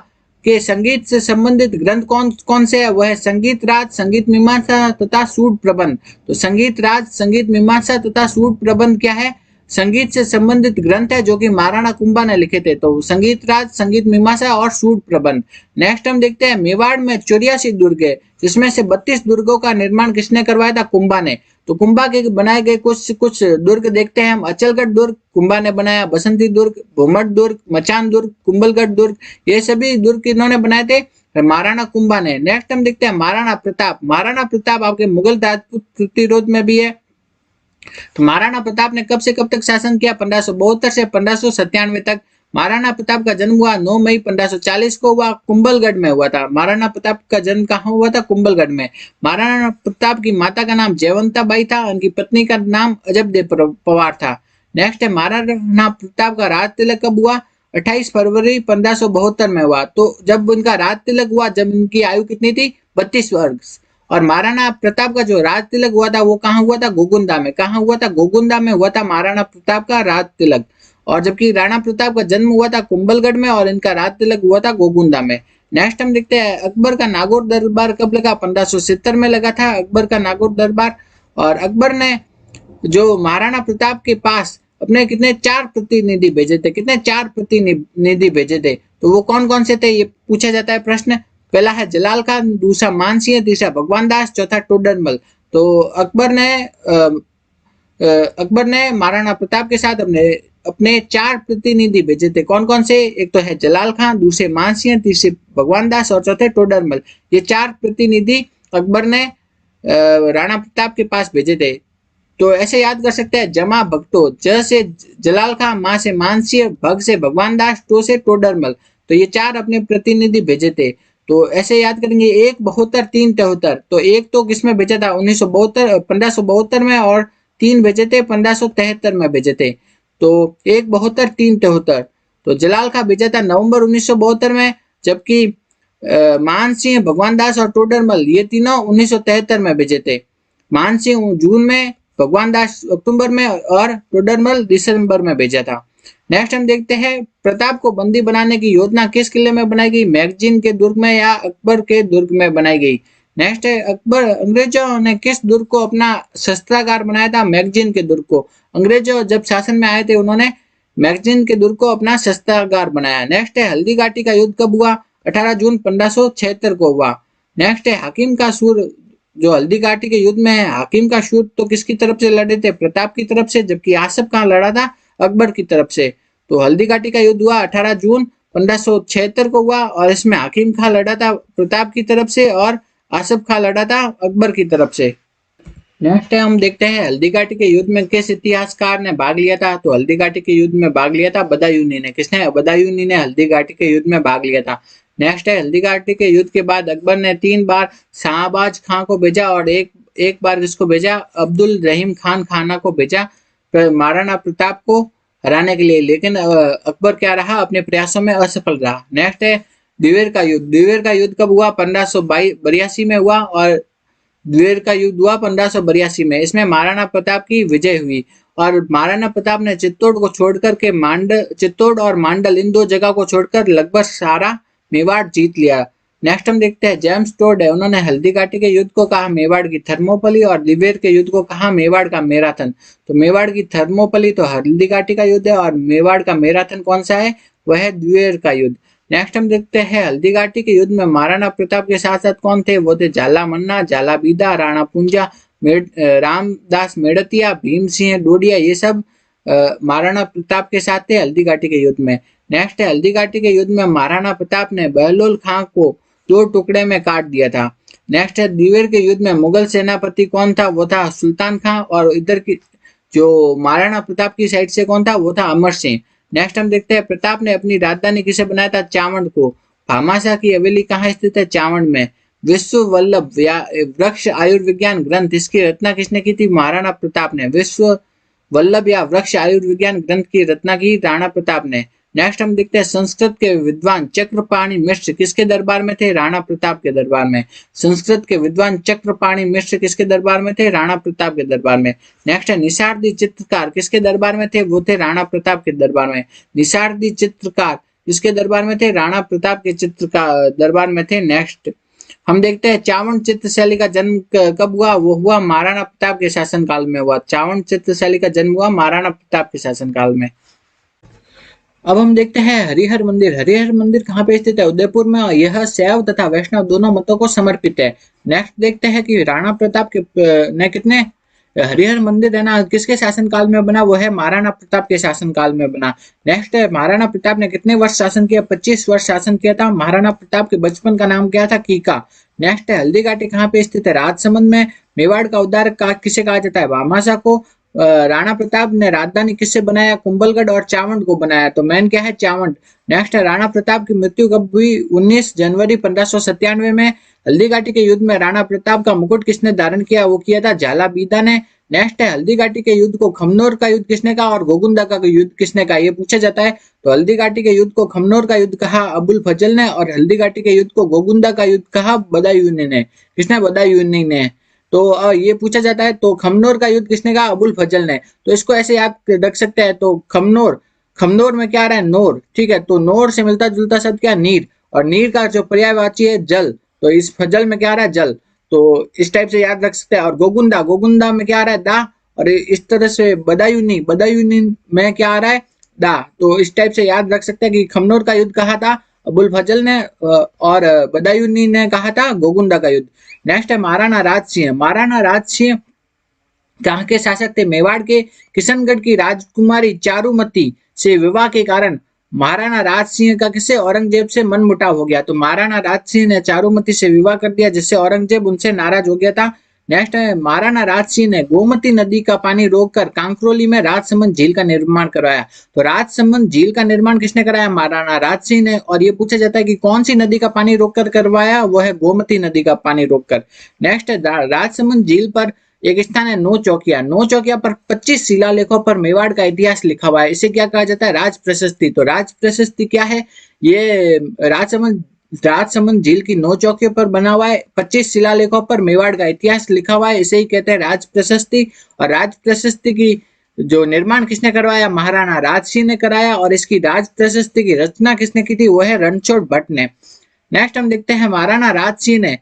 Speaker 1: के संगीत से संबंधित ग्रंथ कौन कौन से है? वह है संगीत राज, संगीत मीमांसा तथा सूड प्रबंध। तो संगीत राज, संगीत मीमांसा तथा सूड प्रबंध क्या है? संगीत से संबंधित ग्रंथ है जो कि महाराणा कुंभा ने लिखे थे। तो संगीत राज, संगीत मीमांसा और सूड प्रबंध। नेक्स्ट हम देखते हैं मेवाड़ में 84 दुर्ग है जिसमें से 32 दुर्गों का निर्माण किसने करवाया था? कुंभा ने। तो कुंभा के बनाए गए कुछ दुर्ग देखते हैं हम। अचलगढ़ दुर्ग कुंभा ने बनाया, बसंती दुर्ग, भूमठ दुर्ग, मचान दुर्ग, कुंभलगढ़ दुर्ग, ये सभी दुर्ग इन्होंने बनाए थे महाराणा कुंभा ने। नेक्स्ट हम देखते हैं महाराणा प्रताप। महाराणा प्रताप आपके मुगल राजपूत प्रतिरोध में भी है। तो महाराणा प्रताप ने कब से कब तक शासन किया? 1572 से 1597 तक। महाराणा प्रताप का जन्म हुआ 9 मई 1540 को हुआ, कुंभलगढ़ में हुआ था। महाराणा प्रताप का जन्म कहाँ हुआ था? कुंभलगढ़ में। महाराणा प्रताप की माता का नाम जयवंता बाई था, उनकी पत्नी का नाम अजबदेव पवार था। नेक्स्ट है महाराणा प्रताप का राज तिलक कब हुआ? 28 फरवरी 1572 में हुआ। तो जब उनका राज तिलक हुआ, जब उनकी आयु कितनी थी? 32 वर्ष। और महाराणा प्रताप का जो राज तिलक हुआ था वो कहाँ हुआ था? गोगुंदा में। कहाँ हुआ था? गोगुंदा में हुआ था महाराणा प्रताप का राज तिलक। और जबकि राणा प्रताप का जन्म हुआ था कुंभलगढ़ में और इनका राज तिलक हुआ था गोगुंदा में। नेक्स्ट हम देखते हैं अकबर का नागौर दरबार कब लगा? 1570 में लगा था अकबर का नागौर दरबार। और अकबर ने जो महाराणा प्रताप के पास अपने कितने 4 प्रतिनिधि भेजे थे? कितने 4 प्रतिनिधि भेजे थे? तो वो कौन कौन से थे ये पूछा जाता है प्रश्न। पहला है जलाल खान, दूसरा मानसिंह, तीसरा भगवान दास, चौथा टोडरमल। तो अकबर ने महाराणा प्रताप के साथ अपने अपने 4 प्रतिनिधि भेजे थे। कौन कौन से? एक तो है जलाल खान, दूसरे मानसिंह, तीसरे भगवान दास और चौथे टोडरमल। ये 4 प्रतिनिधि अकबर ने राणा प्रताप के पास भेजे थे। तो ऐसे याद कर सकते हैं जमा भगतो, ज से जलाल खान, मा से मानसिंह, भग से भगवान दास, टो से टोडरमल। तो ये 4 अपने प्रतिनिधि भेजे थे। तो ऐसे याद करेंगे 1 72 3 73। तो एक तो किसमें भेजा था? 1972 1572 में, और 3 भेजे थे 1573 में भेजे थे। तो 1 72 3 73। तो जलाल खां भेजा था नवंबर 1972 में, जबकि मान सिंह, भगवान दास और टोडरमल ये तीनों 1973 में भेजे थे। मान सिंह जून में, भगवान दास अक्टूबर में और टोडरमल दिसंबर में भेजा था। नेक्स्ट हम देखते हैं प्रताप को बंदी बनाने की योजना किस किले में बनाई गई? मैगजीन के दुर्ग में या अकबर के दुर्ग में बनाई गई? नेक्स्ट है अकबर अंग्रेजों ने किस दुर्ग को अपना शस्त्रागार बनाया था? मैगजीन के दुर्ग को। अंग्रेजों जब शासन में आए थे उन्होंने मैगजीन के दुर्ग को अपना शस्त्रागार बनाया। नेक्स्ट है हल्दी घाटी का युद्ध कब हुआ? 18 जून 1576 को हुआ। नेक्स्ट है हाकिम का सूर, जो हल्दी घाटी के युद्ध में है, हाकिम का सूर तो किसकी तरफ से लड़े थे? प्रताप की तरफ से, जबकि आसफ कहाँ लड़ा था? अकबर की तरफ से। तो हल्दी घाटी का युद्ध हुआ 18 जून 1576 को हुआ और इसमें हाकिम खां लड़ा था प्रताप की तरफ से और आसफ खां लड़ा था अकबर की तरफ से। नेक्स्ट है हम देखते हैं हल्दी घाटी के युद्ध में किस इतिहासकार ने भाग लिया था? तो हल्दी घाटी के युद्ध में भाग लिया था बदायूनी ने। किसने? बदायूनी ने हल्दी घाटी के युद्ध में भाग लिया था। नेक्स्ट है हल्दी घाटी के युद्ध के बाद अकबर ने 3 बार शाहबाज खां को भेजा और एक बार किसको भेजा? अब्दुल रहीम खान खाना को भेजा महाराणा प्रताप को हराने के लिए। लेकिन अकबर क्या रहा? अपने प्रयासों में असफल रहा। नेक्स्ट है द्विवेर का युद्ध। द्विवेर का युद्ध कब हुआ? 1582 में हुआ और द्विवेर का युद्ध हुआ 1582 में। इसमें महाराणा प्रताप की विजय हुई और महाराणा प्रताप ने चित्तौड़ को छोड़कर के चित्तौड़ और मांडल इन 2 जगह को छोड़कर लगभग सारा मेवाड़ जीत लिया। नेक्स्ट हम देखते हैं जेम्स टोड है, उन्होंने हल्दी घाटी के युद्ध को कहा मेवाड़ की थर्मोपली और द्विवेर के युद्ध को कहा मेवाड़ का मैराथन। तो मेवाड़ की थर्मोपली तो हल्दी घाटी का युद्ध है और मेवाड़ का मैराथन कौन सा है? वह है द्विवेर का युद्ध। नेक्स्ट हम देखते हैं हल्दी घाटी के युद्ध में महाराणा प्रताप के साथ साथ कौन थे? वो थे झाला मन्ना, झाला बीदा, राणा पुंजा, रामदास मेड़तिया, भीम सिंह डोडिया, ये सब महाराणा प्रताप के साथ थे हल्दी घाटी के युद्ध में। नेक्स्ट है हल्दी घाटी के युद्ध में महाराणा प्रताप ने बहलोल खां को 2 टुकड़े में काट दिया था। नेक्स्ट है द्विवेर के युद्ध में मुगल सेनापति कौन था? वो था सुल्तान खां और इधर की जो महाराणा प्रताप की साइड से कौन था? वो था अमर सिंह। नेक्स्ट हम देखते हैं प्रताप ने अपनी राजधानी किसे बनाया था? चावंड को। भामाशाह की हवेली कहाँ स्थित है? चावंड में। विश्व वल्लभ वृक्ष आयुर्विज्ञान ग्रंथ, इसकी रचना किसने की थी? महाराणा प्रताप ने। विश्व वल्लभ या वृक्ष आयुर्विज्ञान ग्रंथ की रचना की राणा प्रताप ने। नेक्स्ट हम देखते हैं संस्कृत के विद्वान चक्रपाणि मिश्र किसके दरबार में थे? राणा प्रताप के दरबार में। संस्कृत के विद्वान चक्रपाणि मिश्र किसके दरबार में थे? राणा प्रताप के दरबार में। नेक्स्ट है निषादी चित्रकार किसके दरबार में थे? वो थे राणा प्रताप के दरबार में। निषादी चित्रकार किसके दरबार में थे? राणा प्रताप के चित्रकार दरबार में थे। नेक्स्ट हम देखते हैं चावंड चित्रशैली का जन्म कब हुआ? वो हुआ महाराणा प्रताप के शासनकाल में हुआ। चावंड चित्रशैली का जन्म हुआ महाराणा प्रताप के शासनकाल में। अब हम देखते हैं हरिहर मंदिर। हरिहर मंदिर कहाँ पे स्थित है? उदयपुर में। यह शैव तथा वैष्णव दोनों मतों को समर्पित है। नेक्स्ट देखते हैं कि राणा प्रताप के ने कितने हरिहर मंदिर है ना किसके शासनकाल में बना? वो है महाराणा प्रताप के शासनकाल में बना। नेक्स्ट है महाराणा प्रताप ने कितने वर्ष शासन किया? 25 वर्ष शासन किया था। महाराणा प्रताप के बचपन का नाम क्या था? कीका। नेक्स्ट है हल्दी घाटी कहाँ पे स्थित है? राजसमंद में। मेवाड़ का उद्धार किसे कहा जाता है? भामाशाह को। राणा प्रताप ने राजधानी किससे बनाया? कुंभलगढ़ और चावंड को बनाया। तो मेन क्या है? चावंड। नेक्स्ट है राणा प्रताप की मृत्यु कब हुई? 19 जनवरी 1597 में। हल्दी घाटी के युद्ध में राणा प्रताप का मुकुट किसने धारण किया? वो किया था झाला बीदा ने। नेक्स्ट है हल्दी घाटी के युद्ध को खमनोर का युद्ध किसने कहा और गोगुंदा का युद्ध किसने कहा? ये पूछा जाता है। तो हल्दी घाटी के युद्ध को खमनोर का युद्ध कहा अबुल फजल ने, और हल्दी घाटी के युद्ध को गोगुंदा का युद्ध कहा बदायूनी ने। किसने? बदायूनी ने। तो ये पूछा जाता है। तो खमनोर का युद्ध किसने कहा? अबुल फजल ने। तो इसको ऐसे याद रख सकते हैं। तो खमनोर, खमनोर में क्या आ रहा है? नोर। ठीक है, तो नोर से मिलता जुलता शब्द क्या? नीर। और नीर का जो पर्यायवाची है जल, तो इस फजल में क्या आ रहा है? जल। तो इस टाइप से याद रख सकते हैं। और गोगुंदा, गोगुंदा में क्या आ रहा है? दा। और इस तरह से बदायूनी, बदायूनी में क्या आ रहा है? दा। तो इस टाइप से याद रख सकते हैं कि खमनोर का युद्ध कहा था अबुल फजल ने, और बदायूनी ने कहा था गोगुंदा का युद्ध। नेक्स्ट है महाराणा राज सिंह। महाराणा राज सिंह कहाँ के शासक थे? मेवाड़ के। किशनगढ़ की राजकुमारी चारुमती से विवाह के कारण महाराणा राज सिंह का किससे? औरंगजेब से मनमुटाव हो गया। तो महाराणा राज सिंह ने चारुमती से विवाह कर दिया, जिससे औरंगजेब उनसे नाराज हो गया था। नेक्स्ट है महाराणा राज सिंह ने गोमती नदी का पानी रोककर कांकरोली में राजसमंद झील का निर्माण करवाया। तो राजसमंद झील का निर्माण किसने कराया? महाराणा राज सिंह ने। और ये पूछा जाता है कि कौन सी नदी का पानी रोककर करवाया? वो है गोमती नदी का पानी रोककर। नेक्स्ट है राजसमंद झील पर एक स्थान है नौ चौकिया। नौ चौकिया पर 25 शिलालेखों पर मेवाड़ का इतिहास लिखा हुआ है। इसे क्या कहा जाता है? राज प्रशस्ति। तो राज प्रशस्ति क्या है? ये राजसमंद झील की 9 चौकियों पर बना हुआ है, 25 शिलालेखों पर मेवाड़ का इतिहास लिखा हुआ है, इसे ही कहते हैं राज प्रशस्ति। और राज प्रशस्ति की जो निर्माण किसने करवाया? महाराणा राज सिंह ने कराया। और इसकी राज प्रशस्ति की रचना किसने की थी? वो है रणछोड़ भट्ट ने। नेक्स्ट हम देखते हैं महाराणा राज सिंह ने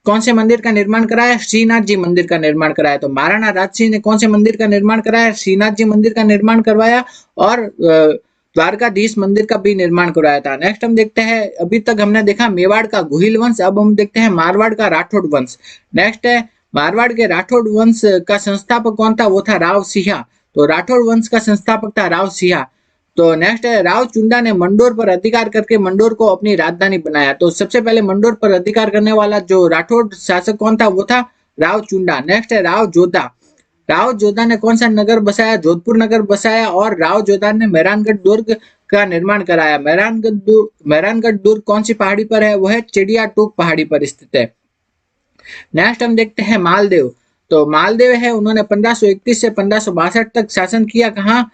Speaker 1: कौन से मंदिर का निर्माण कराया? श्रीनाथ जी मंदिर का निर्माण कराया। तो महाराणा राज सिंह ने कौन से मंदिर का निर्माण कराया? श्रीनाथ जी मंदिर का निर्माण करवाया, और द्वारकाधीश मंदिर का भी निर्माण करवाया था। नेक्स्ट हम देखते हैं, अभी तक हमने देखा मेवाड़ का गुहिल वंश, अब हम देखते हैं मारवाड़ का राठौड़ वंश। नेक्स्ट है मारवाड़ के राठौड़ वंश का संस्थापक कौन था? वो था राव सिंहा। तो राठौड़ वंश का संस्थापक था राव सिंहा। तो नेक्स्ट है राव चुंडा ने मंडोर पर अधिकार करके मंडोर को अपनी राजधानी बनाया। तो सबसे पहले मंडोर पर अधिकार करने वाला जो राठौड़ शासक कौन था? वो था राव चुंडा। नेक्स्ट है राव जोधा। राव जोधा ने कौन सा नगर बसाया? जोधपुर नगर बसाया। और राव जोधा ने मेहरानगढ़ दुर्ग का निर्माण कराया। मेहरानगढ़ दुर्ग कौन सी पहाड़ी पर है? वो है चिड़िया टूक पहाड़ी पर स्थित है। नेक्स्ट हम देखते हैं मालदेव। तो मालदेव है, उन्होंने 1531 से 1562 तक शासन किया। कहाँ?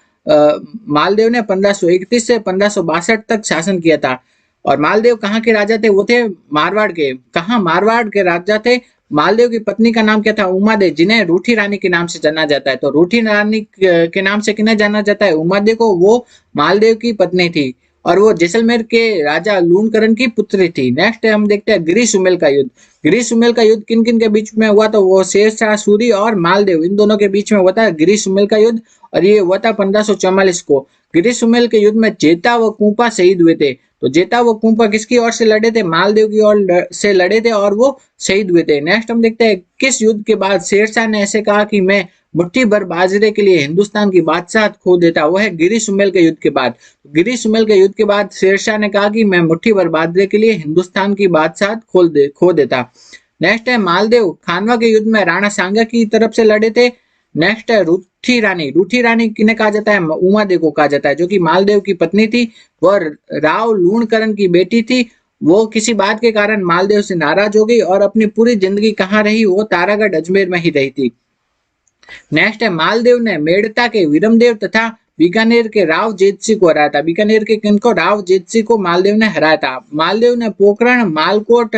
Speaker 1: मालदेव ने 1531 से 1562 तक शासन किया था। और मालदेव कहाँ के राजा थे? वो थे मारवाड़ के। कहाँ? मारवाड़ के राजा थे। मालदेव की पत्नी का नाम क्या था? उमादेव, जिन्हें रूठी रानी के नाम से जाना जाता है। तो रूठी रानी के नाम से किन्हें जाना जाता है? उमादेव को। वो मालदेव की पत्नी थी, और वो जैसलमेर के राजा लूणकरण की पुत्री थी। नेक्स्ट हम देखते हैं गिरी सुमेल का युद्ध। गिरी सुमेल का युद्ध किन किन के बीच में हुआ? तो वो शेरशाह सूरी और मालदेव, इन दोनों के बीच में हुआ था गिरी सुमेल का युद्ध। और ये हुआ था 1544 को। गिरी सुमेल के युद्ध में जेता व कुंपा शहीद हुए थे। तो जेता व कुंपा किसकी ओर से लड़े थे? मालदेव की ओर से लड़े थे, और वो शहीद हुए थे। नेक्स्ट हम देखते हैं किस युद्ध के बाद शेरशाह ने ऐसे कहा कि मैं मुट्ठी भर बाजरे के लिए हिंदुस्तान की बादशाह खो देता? वो है गिरी सुमेल के युद्ध के बाद। गिरी सुमेल के युद्ध के बाद शेरशाह ने कहा कि मैं मुट्ठी भर बाजरे के लिए हिंदुस्तान की बादशाह खो देता। नेक्स्ट है मालदेव खानवा के युद्ध में राणा सांगा की तरफ से लड़े थे। नेक्स्ट है रूठी रानी। रूठी रानी किन्हें कहा जाता है? उमादेव को कहा जाता है, जो कि मालदेव की पत्नी थी। वह राव लूणकरण की बेटी थी। वो किसी बात के कारण मालदेव से नाराज हो गई और अपनी पूरी जिंदगी कहाँ रही? वो तारागढ़ अजमेर में ही रही थी। नेक्स्ट है मालदेव ने मेड़ता के विरमदेव तथा बीकानेर के राव जेतसिंह को हराया था। बीकानेर के किनको? राव जेतसिंह को मालदेव ने हराया था। मालदेव ने पोखरण, मालकोट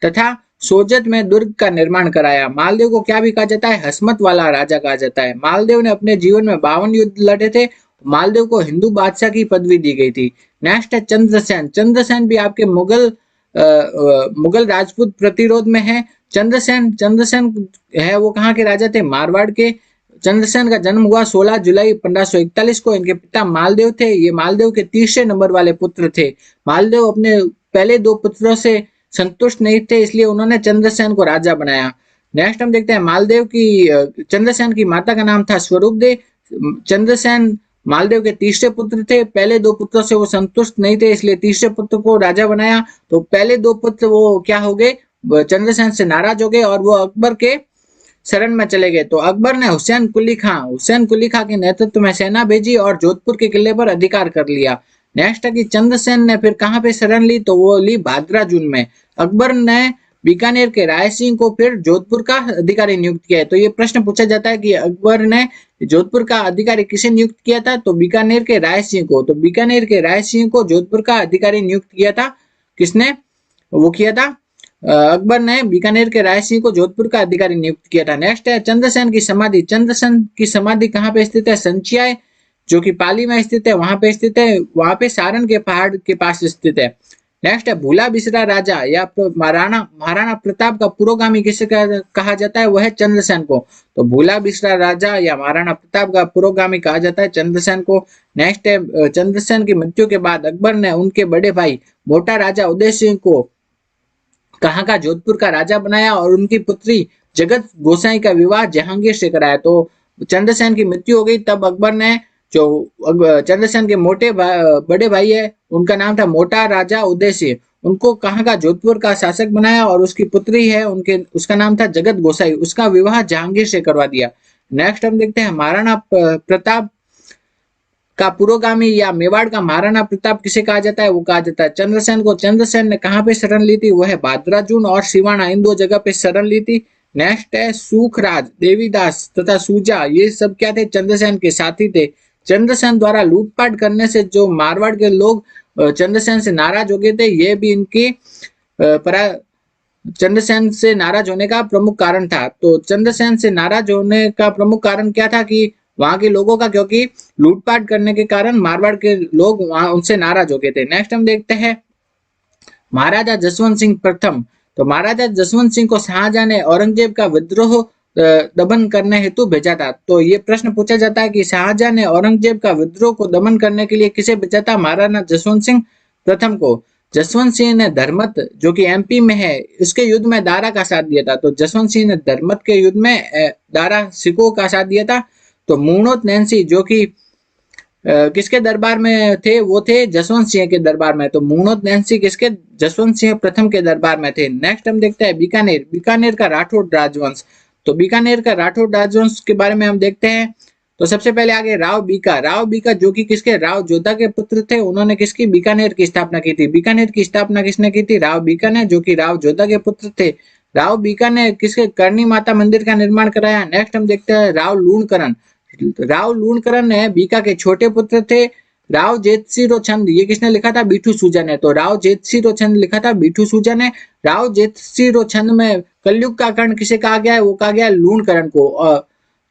Speaker 1: तथा सोजत में दुर्ग का निर्माण कराया। मालदेव को क्या भी कहा जाता है? हसमत वाला राजा कहा जाता है। मालदेव ने अपने जीवन में 52 युद्ध लड़े थे। मालदेव को हिंदू बादशाह की पदवी दी गई थी। नेक्स्ट है चंद्रसेन। चंद्रसेन भी आपके मुगल राजपूत प्रतिरोध में है। चंद्रसेन है वो कहाँ के राजा थे? मारवाड़ के। चंद्रसेन का जन्म हुआ 16 जुलाई 1541 को। इनके पिता मालदेव थे। ये मालदेव के तीसरे नंबर वाले पुत्र थे। मालदेव अपने पहले 2 पुत्रों से संतुष्ट नहीं थे, इसलिए उन्होंने चंद्रसेन को राजा बनाया। नेक्स्ट हम देखते हैं चंद्रसेन की माता का नाम था स्वरूप देव। चंद्रसेन मालदेव के तीसरे पुत्र थे। पहले 2 पुत्रों से वो संतुष्ट नहीं थे, इसलिए तीसरे पुत्र को राजा बनाया। तो पहले 2 पुत्र वो क्या हो गए? चंद्रसेन से नाराज हो गए और वो अकबर के शरण में चले गए। तो अकबर ने हुसैन कुली खां के नेतृत्व में सेना भेजी और जोधपुर के किले पर अधिकार कर लिया। नेक्स्ट है कि चंद्रसेन ने फिर कहां पे शरण ली, तो वो ली भादरा जून में। अकबर ने बीकानेर के राय सिंह को फिर जोधपुर का अधिकारी नियुक्त किया है। तो ये प्रश्न पूछा जाता है कि अकबर ने जोधपुर का अधिकारी किसे नियुक्त किया था, तो बीकानेर के राय सिंह को। तो बीकानेर के राय सिंह को जोधपुर का अधिकारी नियुक्त किया था। किसने वो किया था? अकबर ने बीकानेर के राय सिंह को जोधपुर का अधिकारी नियुक्त किया था। नेक्स्ट है चंद्रसेन की समाधि। चंद्रसेन की समाधि कहाँ पे स्थित है? संचियाय, जो कि पाली में स्थित है, वहां पे स्थित है। वहां पे सारण के पहाड़ के पास स्थित है। नेक्स्ट है भूला बिसरा राजा या महाराणा प्रताप का पुरोगामी किसे कहा जाता है? वह है चंद्रसेन को। तो भूला बिसरा राजा या महाराणा प्रताप का पुरोगामी कहा जाता है चंद्रसेन को। नेक्स्ट है चंद्रसेन की मृत्यु के बाद अकबर ने उनके बड़े भाई मोटा राजा उदय सिंह को कहाँ का? जोधपुर का राजा बनाया और उनकी पुत्री जगत गोसाई का विवाह जहांगीर से कराया। तो चंद्रसेन की मृत्यु हो गई, तब अकबर ने जो चंद्रसेन के बड़े भाई है, उनका नाम था मोटा राजा उदय सिंह, उनको कहाँ का? जोधपुर का शासक बनाया और उसकी पुत्री है उसका नाम था जगत गोसाई, उसका विवाह जहांगीर से करवा दिया। नेक्स्ट हम देखते हैं महाराणा प्रताप का पुरोगामी या मेवाड़ का महाराणा प्रताप किसे कहा जाता है? वो कहा जाता है चंद्रसेन को। चंद्रसेन ने कहां पे शरण ली थी? वो है भादरा जून और सिवाना, इन दो जगह पे शरण ली थी। नेक्स्ट है सुखराज, देवीदास तथा सूजा, ये सब क्या थे? चंद्रसेन के साथी थे। चंद्रसेन द्वारा लूटपाट करने से जो मारवाड़ के लोग चंद्रसेन से नाराज हो गए थे, ये भी इनकी चंद्रसेन से नाराज होने का प्रमुख कारण था। तो चंद्रसेन से नाराज होने का प्रमुख कारण क्या था? कि वहां के लोगों का, क्योंकि लूटपाट करने के कारण मारवाड़ के लोग वहां उनसे नाराज हो गए थे। नेक्स्ट हम देखते हैं महाराजा जसवंत सिंह प्रथम। तो महाराजा जसवंत सिंह को शाहजहां ने औरंगजेब का विद्रोह दमन करने हेतु भेजा था। तो ये प्रश्न पूछा जाता है कि शाहजहां ने औरंगजेब का विद्रोह को दमन करने के लिए किसे भेजा था? महाराजा जसवंत सिंह प्रथम को। जसवंत सिंह ने धर्मत, जो कि एमपी में है, इसके युद्ध में दारा का साथ दिया था। तो जसवंत सिंह ने धर्मत के युद्ध में दारा सिखों का साथ दिया था। तो मूणोत नैन्सी, जो कि किसके दरबार में थे? वो थे जसवंत सिंह के दरबार में। तो मूणोत नैन्सी किसके? जसवंत सिंह प्रथम के दरबार में थे। नेक्स्ट हम देखते हैं बीकानेर का राठौड़ राजवंश। तो बीकानेर का राठौड़ राजवंश के बारे में हम देखते हैं। तो सबसे पहले आगे राव बीका, जो कि किसके? राव जोधा के पुत्र थे। उन्होंने किसकी? बीकानेर की स्थापना की थी। बीकानेर की स्थापना किसने की थी? राव बीका ने, जो कि राव जोधा के पुत्र थे। राव बीका ने किसके? करणी माता मंदिर का निर्माण कराया। नेक्स्ट हम देखते हैं राव लूणकरण ने बीका के छोटे पुत्र थे। राव जेतसिंह छंद, ये किसने लिखा था? बीठू सूजा ने। तो राव जेतसिंह छंद लिखा था बीठू सूजा ने। राव जेतसिंह छंद में कलयुग का कर्ण किसे कहा गया है? वो कहा गया लूणकरण को।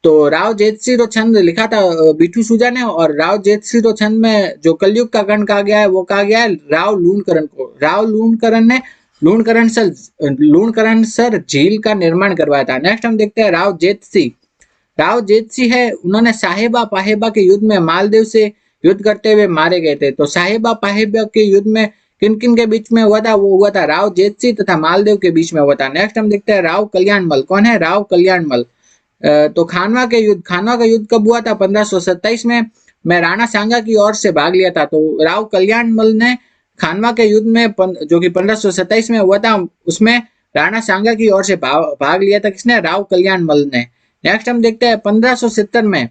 Speaker 1: तो राव जेतसिंह छंद लिखा था बीठू सूजा ने, और राव जेतसिंह छंद में जो कलयुग का कर्ण कहा गया है वो कहा गया है राव लूणकरण को। राव लूणकरण ने लूणकरण सर झील का निर्माण करवाया था। नेक्स्ट हम देखते हैं राव जेतसिंह है, उन्होंने साहेबा पाहेबा के युद्ध में मालदेव से युद्ध करते हुए मारे गए थे। तो साहेबा पाहेबा के युद्ध में किन किन के बीच में हुआ था? वो हुआ था राव जेतसिंह तथा मालदेव के बीच में हुआ था। नेक्स्ट हम देखते हैं राव कल्याणमल। कौन है? राव कल्याणमल। तो खानवा का युद्ध कब हुआ था? 1527 में। मैं राणा सांगा की ओर से भाग लिया था। तो राव कल्याणमल ने खानवा के युद्ध में, जो कि 1527 में हुआ था, उसमें राणा सांगा की ओर से भाग लिया था। किसने? राव कल्याणमल ने। नेक्स्ट हम देखते हैं 1570 में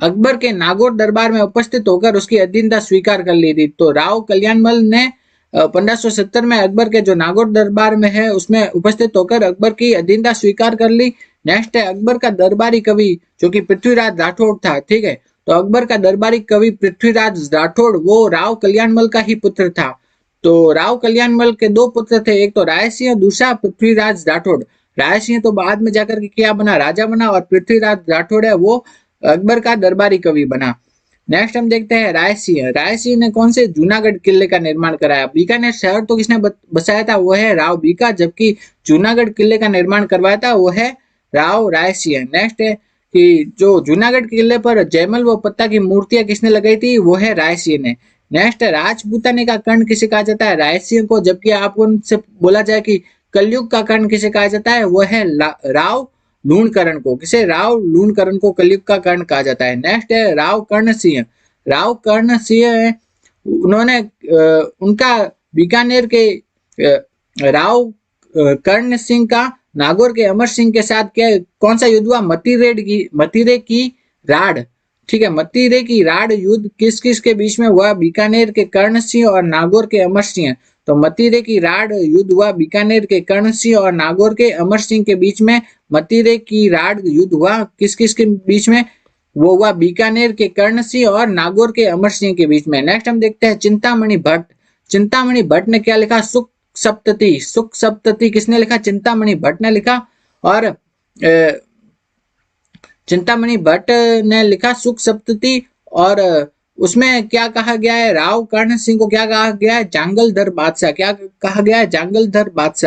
Speaker 1: अकबर के नागौर दरबार में उपस्थित होकर उसकी अधीनता स्वीकार कर ली थी। तो राव कल्याणमल ने 1570 में अकबर के जो नागौर दरबार में है उसमें उपस्थित होकर अकबर की अधीनता स्वीकार कर ली। नेक्स्ट है अकबर का दरबारी कवि, जो कि पृथ्वीराज राठौड़ था। ठीक है, तो अकबर का दरबारी कवि पृथ्वीराज राठौड़ वो राव कल्याणमल का ही पुत्र था। तो राव कल्याणमल के दो पुत्र थे, एक तो राय सिंह, दूसरा पृथ्वीराज राठौड़। राय सिंह तो बाद में जाकर के क्या बना? राजा बना, और पृथ्वीराज राठौड़ है वो अकबर का दरबारी कवि बना। नेक्स्ट हम देखते हैं राय सिंह ने कौन से? जूनागढ़ किले का निर्माण कराया। बीकानेर शहर तो किसने बसाया था? वो है राव बीका, जबकि जूनागढ़ किले का निर्माण करवाया था वो है राव राय सिंह। नेक्स्ट है कि जो जूनागढ़ किले पर जयमल व पत्ता की मूर्तियां किसने लगाई थी? वो है राय सिंह ने। नेक्स्ट है राजपूताने का कर्ण किसे कहा जाता है? राय सिंह को। जबकि आपको उनसे बोला जाए कि कलयुग का कर्ण किसे कहा जाता है? वो है राव लूणकरण को। किसे? राव लूणकरण को कलयुग का कर्ण कहा जाता है। नेक्स्ट है राव कर्ण सिंह, उन्होंने उनका बीकानेर के राव कर्ण सिंह का नागौर के अमर सिंह के साथ क्या कौन सा युद्ध हुआ? मतीरे की राड़। ठीक है, मतीरे की राड़ युद्ध किस किस के बीच में हुआ? बीकानेर के कर्ण सिंह और नागौर के अमर सिंह। तो मतीरे की राड़ युद्ध हुआ बीकानेर के कर्ण सिंह और नागौर के अमर सिंह के बीच में। मतीरे की राड़ युद्ध हुआ किस किस के बीच में? वो हुआ बीकानेर के कर्ण सिंह और नागौर के अमर सिंह के बीच में। नेक्स्ट हम देखते हैं चिंतामणि भट्ट। चिंतामणि भट्ट ने क्या लिखा? सुख सप्तति। सुख सप्तति किसने लिखा? चिंतामणि भट्ट ने लिखा। और चिंतामणि भट्ट ने लिखा सुख सप्तति। और उसमें क्या कहा गया है? राव कर्ण सिंह को क्या कहा गया है? जांगलधर बादशाह। क्या कहा गया है? जांगलधर बादशाह।